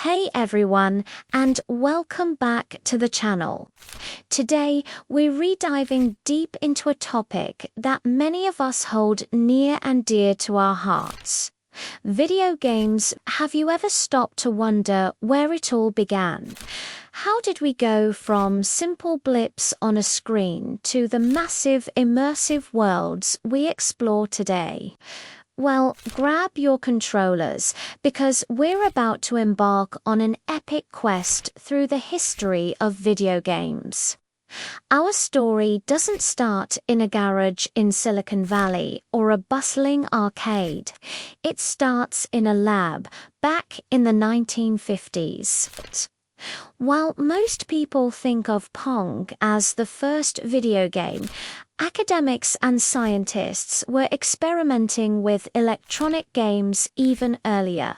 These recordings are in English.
Hey everyone, and welcome back to the channel. Today, we're rediving deep into a topic that many of us hold near and dear to our hearts. Video games. Have you ever stopped to wonder where it all began? How did we go from simple blips on a screen to the massive immersive worlds we explore today? Well, grab your controllers, because we're about to embark on an epic quest through the history of video games. Our story doesn't start in a garage in Silicon Valley or a bustling arcade. It starts in a lab back in the 1950s. While most people think of Pong as the first video game, academics and scientists were experimenting with electronic games even earlier.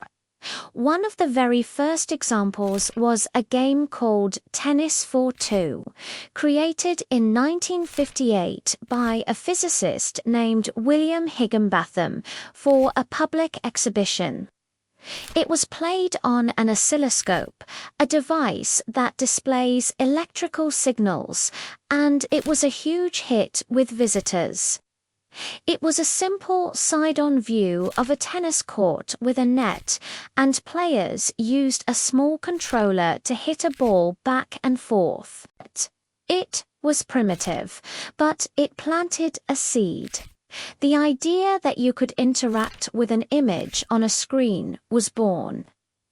One of the very first examples was a game called Tennis for Two, created in 1958 by a physicist named William Higginbotham for a public exhibition. It was played on an oscilloscope, a device that displays electrical signals, and it was a huge hit with visitors. It was a simple side-on view of a tennis court with a net, and players used a small controller to hit a ball back and forth. It was primitive, but it planted a seed. The idea that you could interact with an image on a screen was born.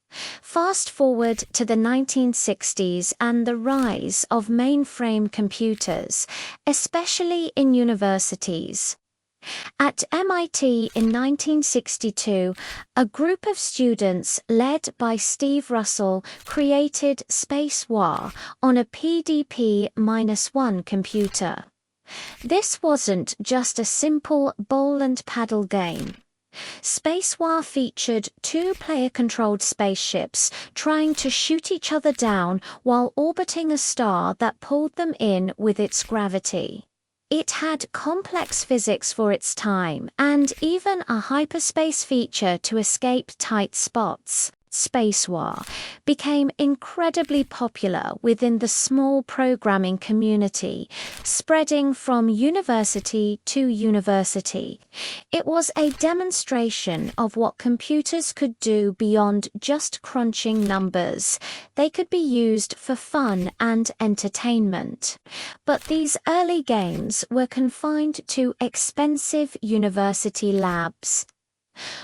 Fast forward to the 1960s and the rise of mainframe computers, especially in universities. At MIT in 1962, a group of students led by Steve Russell created Space War on a PDP-1 computer. This wasn't just a simple ball and paddle game. Space War featured two player-controlled spaceships trying to shoot each other down while orbiting a star that pulled them in with its gravity. It had complex physics for its time, and even a hyperspace feature to escape tight spots. Space War became incredibly popular within the small programming community, spreading from university to university. It was a demonstration of what computers could do beyond just crunching numbers. They could be used for fun and entertainment. But these early games were confined to expensive university labs.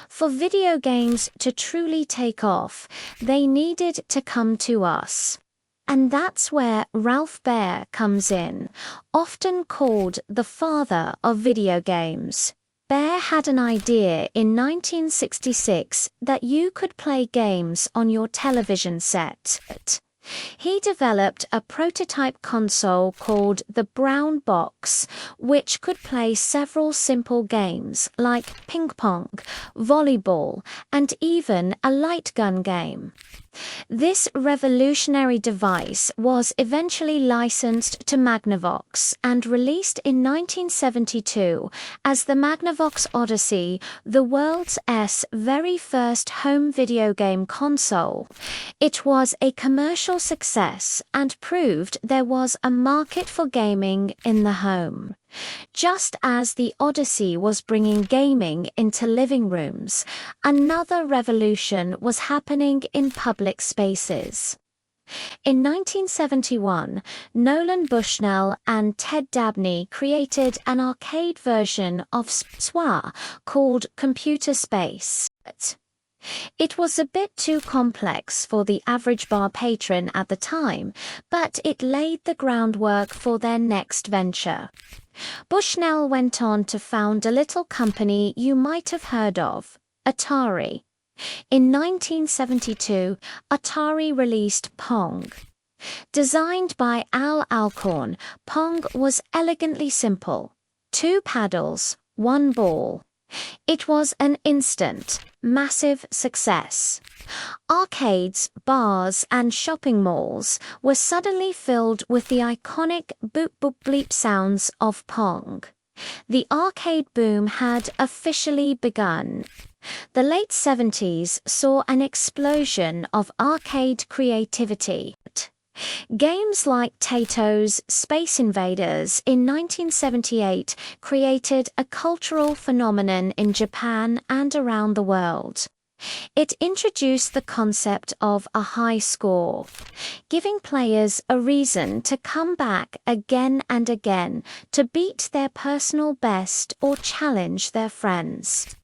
For video games to truly take off, they needed to come to us. And that's where Ralph Baer comes in, often called the father of video games. Baer had an idea in 1966 that you could play games on your television set. He developed a prototype console called the Brown Box, which could play several simple games like ping pong, volleyball, and even a light gun game. This revolutionary device was eventually licensed to Magnavox and released in 1972 as the Magnavox Odyssey, the world's very first home video game console. It was a commercial success and proved there was a market for gaming in the home. Just as the Odyssey was bringing gaming into living rooms, another revolution was happening in public spaces. In 1971, Nolan Bushnell and Ted Dabney created an arcade version of SWA called Computer Space. It was a bit too complex for the average bar patron at the time, but it laid the groundwork for their next venture. Bushnell went on to found a little company you might have heard of, Atari. In 1972, Atari released Pong. Designed by Al Alcorn, Pong was elegantly simple: 2 paddles, 1 ball. It was an instant, massive success. Arcades, bars, and shopping malls were suddenly filled with the iconic boop boop bleep sounds of Pong. The arcade boom had officially begun. The late 70s saw an explosion of arcade creativity. Games like Tato's Space Invaders in 1978 created a cultural phenomenon in Japan and around the world. It introduced the concept of a high score, giving players a reason to come back again and again to beat their personal best or challenge their friends.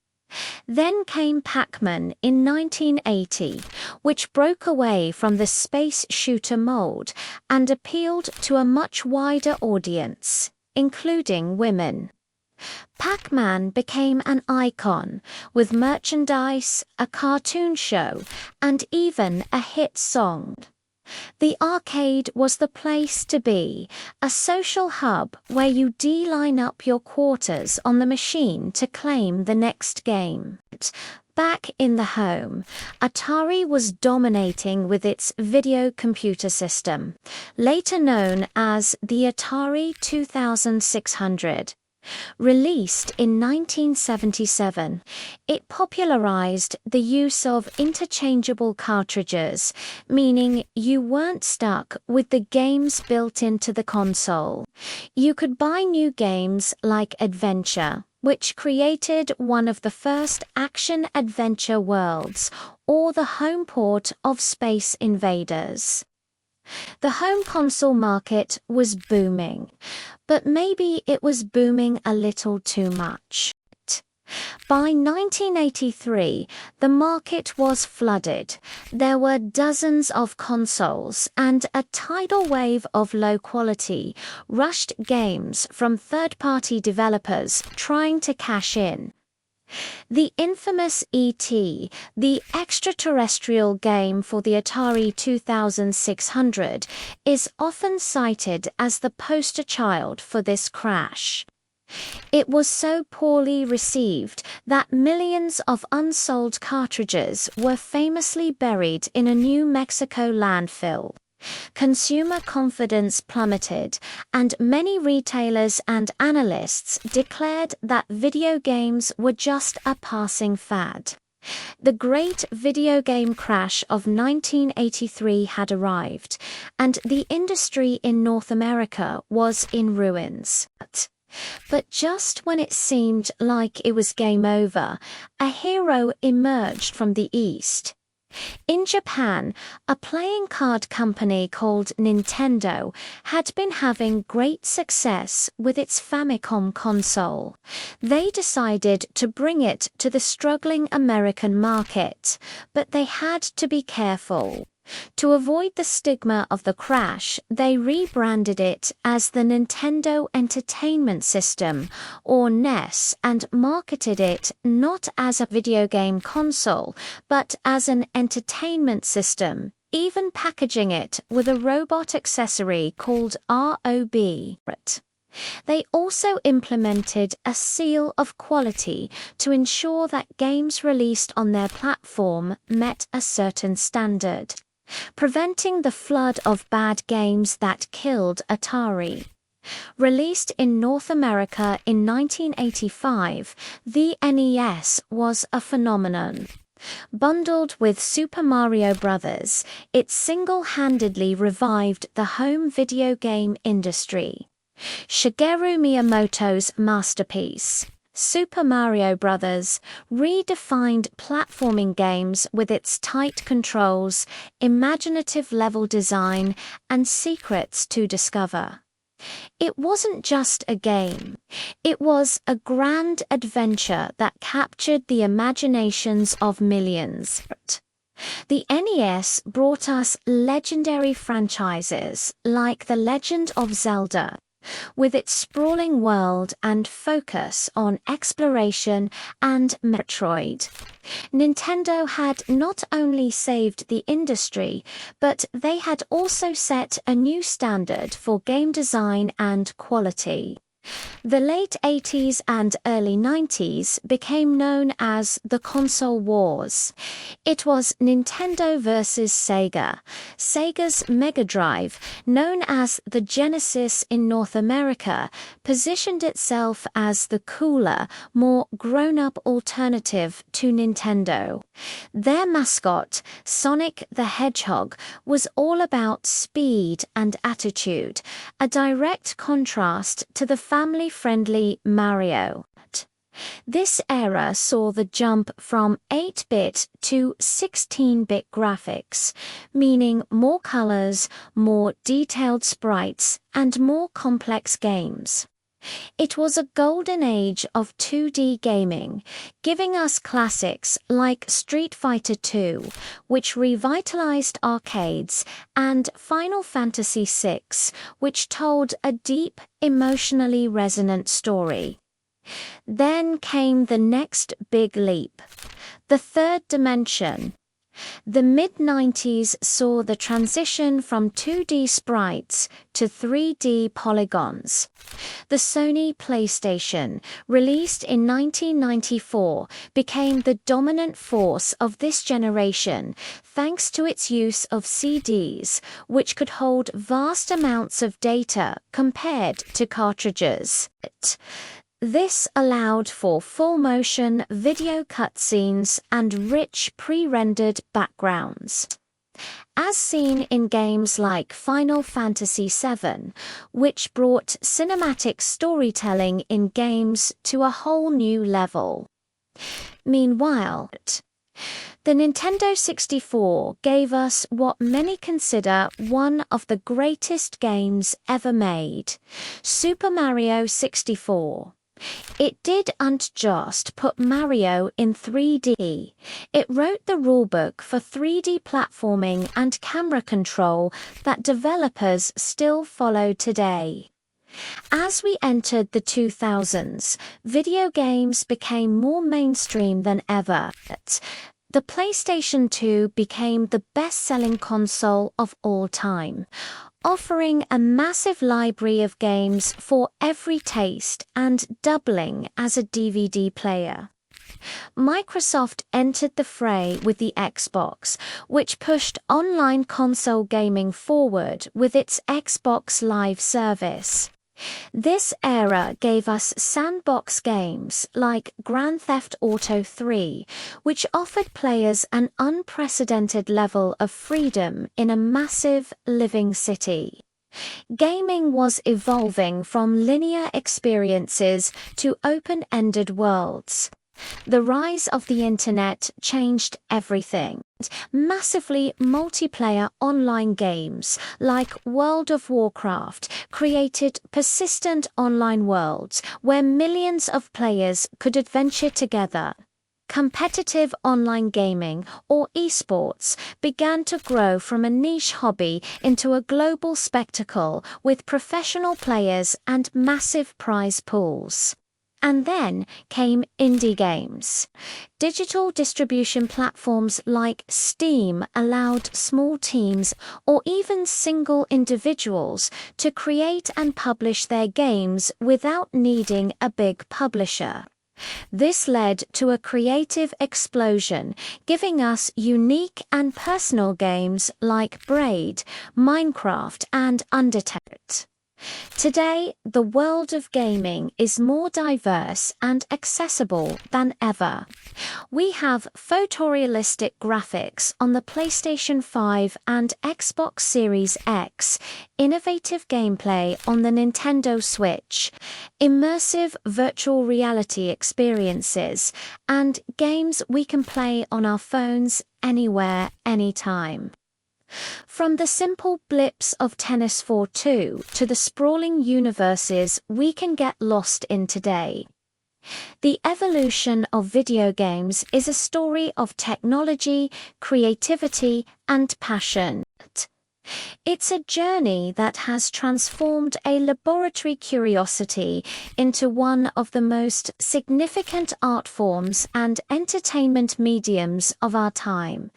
Then came Pac-Man in 1980, which broke away from the space shooter mold and appealed to a much wider audience, including women. Pac-Man became an icon, with merchandise, a cartoon show, and even a hit song. The arcade was the place to be, a social hub where you line up your quarters on the machine to claim the next game. Back in the home, Atari was dominating with its video computer system, later known as the Atari 2600. Released in 1977, it popularized the use of interchangeable cartridges, meaning you weren't stuck with the games built into the console. You could buy new games like Adventure, which created one of the first action-adventure worlds, or the home port of Space Invaders. The home console market was booming, but maybe it was booming a little too much. By 1983, the market was flooded. There were dozens of consoles and a tidal wave of low-quality, rushed games from third-party developers trying to cash in. The infamous E.T., the extraterrestrial game for the Atari 2600, is often cited as the poster child for this crash. It was so poorly received that millions of unsold cartridges were famously buried in a New Mexico landfill. Consumer confidence plummeted, and many retailers and analysts declared that video games were just a passing fad. The great video game crash of 1983 had arrived, and the industry in North America was in ruins. But just when it seemed like it was game over, a hero emerged from the East. In Japan, a playing card company called Nintendo had been having great success with its Famicom console. They decided to bring it to the struggling American market, but they had to be careful. To avoid the stigma of the crash, they rebranded it as the Nintendo Entertainment System, or NES, and marketed it not as a video game console, but as an entertainment system, even packaging it with a robot accessory called ROB. They also implemented a seal of quality to ensure that games released on their platform met a certain standard, preventing the flood of bad games that killed Atari. Released in North America in 1985, the NES was a phenomenon. Bundled with Super Mario Bros., it single-handedly revived the home video game industry. Shigeru Miyamoto's masterpiece, Super Mario Bros., redefined platforming games with its tight controls, imaginative level design, and secrets to discover. It wasn't just a game. It was a grand adventure that captured the imaginations of millions. The NES brought us legendary franchises like The Legend of Zelda, with its sprawling world and focus on exploration, and Metroid. Nintendo had not only saved the industry, but they had also set a new standard for game design and quality. The late 80s and early 90s became known as the console wars. It was Nintendo versus Sega. Sega's Mega Drive, known as the Genesis in North America, positioned itself as the cooler, more grown-up alternative to Nintendo. Their mascot, Sonic the Hedgehog, was all about speed and attitude, a direct contrast to the family-friendly Mario. This era saw the jump from 8-bit to 16-bit graphics, meaning more colors, more detailed sprites, and more complex games. It was a golden age of 2D gaming, giving us classics like Street Fighter II, which revitalized arcades, and Final Fantasy VI, which told a deep, emotionally resonant story. Then came the next big leap, the third dimension. The mid-90s saw the transition from 2D sprites to 3D polygons. The Sony PlayStation, released in 1994, became the dominant force of this generation thanks to its use of CDs, which could hold vast amounts of data compared to cartridges. This allowed for full-motion video cutscenes and rich pre-rendered backgrounds. As seen in games like Final Fantasy VII, which brought cinematic storytelling in games to a whole new level. Meanwhile, the Nintendo 64 gave us what many consider one of the greatest games ever made, Super Mario 64. It didn't just put Mario in 3D, it wrote the rulebook for 3D platforming and camera control that developers still follow today. As we entered the 2000s, video games became more mainstream than ever. The PlayStation 2 became the best-selling console of all time, offering a massive library of games for every taste and doubling as a DVD player. Microsoft entered the fray with the Xbox, which pushed online console gaming forward with its Xbox Live service. This era gave us sandbox games like Grand Theft Auto 3, which offered players an unprecedented level of freedom in a massive, living city. Gaming was evolving from linear experiences to open-ended worlds. The rise of the internet changed everything. Massively multiplayer online games like World of Warcraft created persistent online worlds where millions of players could adventure together. Competitive online gaming, or esports, began to grow from a niche hobby into a global spectacle with professional players and massive prize pools. And then came indie games. Digital distribution platforms like Steam allowed small teams or even single individuals to create and publish their games without needing a big publisher. This led to a creative explosion, giving us unique and personal games like Braid, Minecraft, and Undertale. Today, the world of gaming is more diverse and accessible than ever. We have photorealistic graphics on the PlayStation 5 and Xbox Series X, innovative gameplay on the Nintendo Switch, immersive virtual reality experiences, and games we can play on our phones anywhere, anytime. From the simple blips of Tennis 4-2 to the sprawling universes we can get lost in today. The evolution of video games is a story of technology, creativity, and passion. It's a journey that has transformed a laboratory curiosity into one of the most significant art forms and entertainment mediums of our time.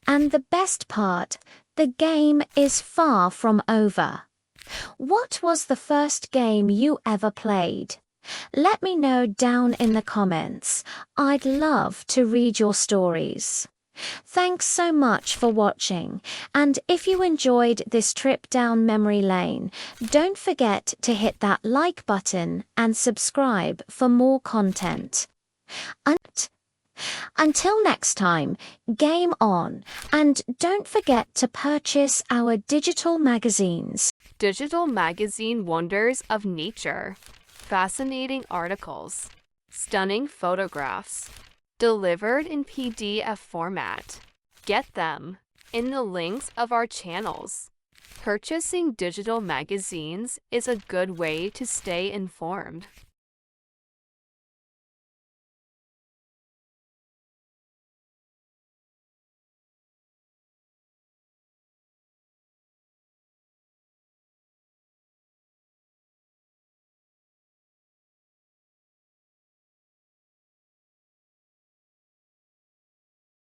And the best part, the game is far from over. What was the first game you ever played? Let me know down in the comments. I'd love to read your stories. Thanks so much for watching, and if you enjoyed this trip down memory lane, don't forget to hit that like button and subscribe for more content. Until next time, game on, and don't forget to purchase our digital magazines. Digital magazine wonders of nature. Fascinating articles. Stunning photographs. Delivered in PDF format. Get them in the links of our channels. Purchasing digital magazines is a good way to stay informed.